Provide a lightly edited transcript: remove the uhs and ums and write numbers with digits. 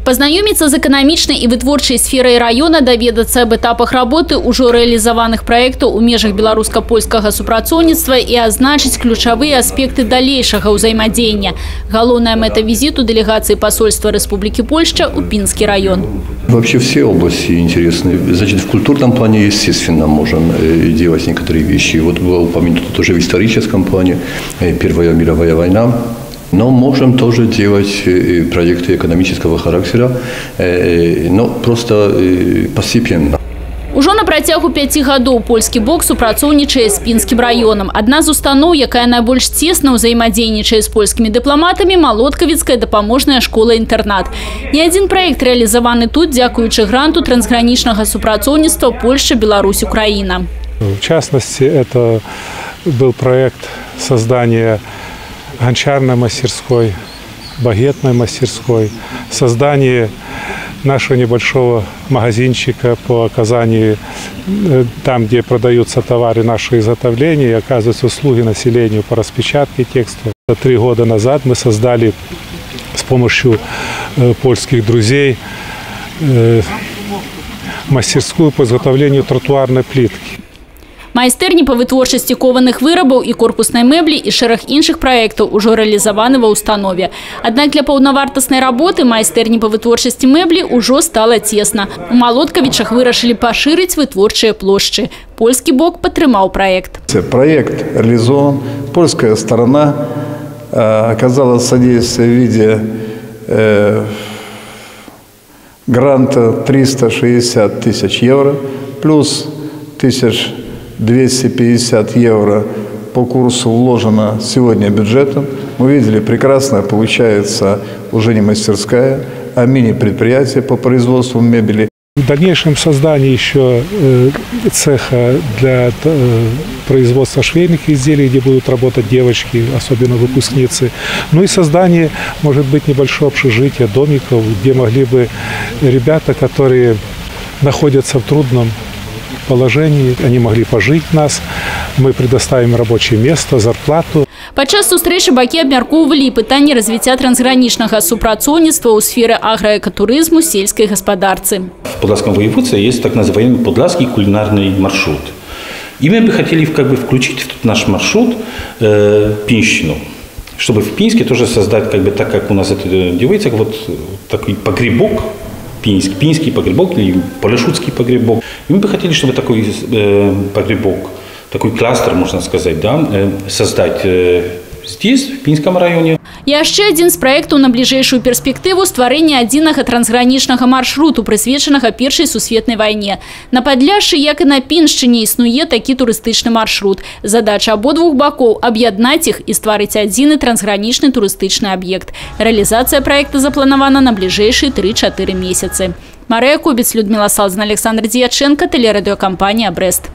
Пазнаёміцца з эканамічнай і вытворчай сферай района, даведацца аб этапах работы ўжо рэалізаваных праектаў у межах беларуска-польскага супрацоўніцтва і азначыць ключавыя аспекты далейшага ўзаемадзеяння. Галоўная мэта візіту делегации посольства Республики Польша у Пинский район. Вообще все области интересны. Значит, в культурном плане, естественно, можем делать некоторые вещи. Вот было упомянуто тоже в историческом плане Первая мировая война. Но можем тоже делать проекты экономического характера, но просто постепенно. Ужо на працягу 5 гадоў польскі бок супрацоўнічае з Пінскім раёнам. Адна з устаноў, якая найбольш цесна ўзаемадзейнічае з польскімі дыпламатамі, Малоткавіцкая дапаможная школа-інтэрнат. Не адзін праект рэалізаваны тут дзякуючы гранту трансгранічнага супрацоўніцтва Польша, Беларусь, Украина. В частности, это был проект создания гончарной мастерской, багетной мастерской, создание нашего небольшого магазинчика по оказанию, там, где продаются товары нашего изготовления и оказываются услуги населению по распечатке текста. 3 года назад мы создали с помощью польских друзей мастерскую по изготовлению тротуарной плитки. Майстэрні па вытворчасці кованых вырабаў і корпуснай мэблі і шэраг іншых праектаў ужо рэалізаваны ва ўстанове. Аднак для паўнавартаснай работы майстэрні па вытворчасці мэблі ўжо стала цесна. У Малоткавічах вырашылі пашырыць вытворчыя плошчы. Польскі бок падтрымаў праект. Проект реализован. Польская сторона оказала содействие в виде гранта 360 тысяч евро плюс 250 евро по курсу вложено сегодня бюджетом. Мы видели, прекрасно получается уже не мастерская, а мини-предприятие по производству мебели. В дальнейшем создании еще цеха для производства швейных изделий, где будут работать девочки, особенно выпускницы. Ну и создание, может быть, небольшого общежития, домиков, где могли бы ребята, которые находятся в трудном положении, они могли пожить нас, мы предоставим рабочее место, зарплату. Падчас сустрэчы бакі абмяркоўвалі пытанні развіцця трансгранічнага супрацоўніцтва ў сферы аграэкатурызму, сельскай гаспадарцы. В Подольском воеводстве есть так называемый Подольский кулинарный маршрут. И мы бы хотели включить в наш маршрут пинщину, чтобы в Пинске тоже создать, так как у нас это делается, вот такой погребок, пинский погребок или полешутский погребок. И мы бы хотели, чтобы такой погребок, такой кластер, можно сказать, да, создать здесь, в Пинском районе. Яшчэ адзін з праектаў на бліжэйшую перспектыву стварэння адзінага трансгранічнага маршруту, прысвечанага Першай сусветнай вайне. На Падляшшы, як і на Піншчыне, існуе такі турыстычны маршрут. Задача абодвух бакоў аб'яднаць іх і стварыць адзіны трансгранічны турыстычны аб'ект. Рэалізацыя праекта запланавана на бліжэйшыя 3-4 месяцы. Марыя Кубіц, Людмила Салзина, Александр Дьяченко, телерадиокомпания «Брест».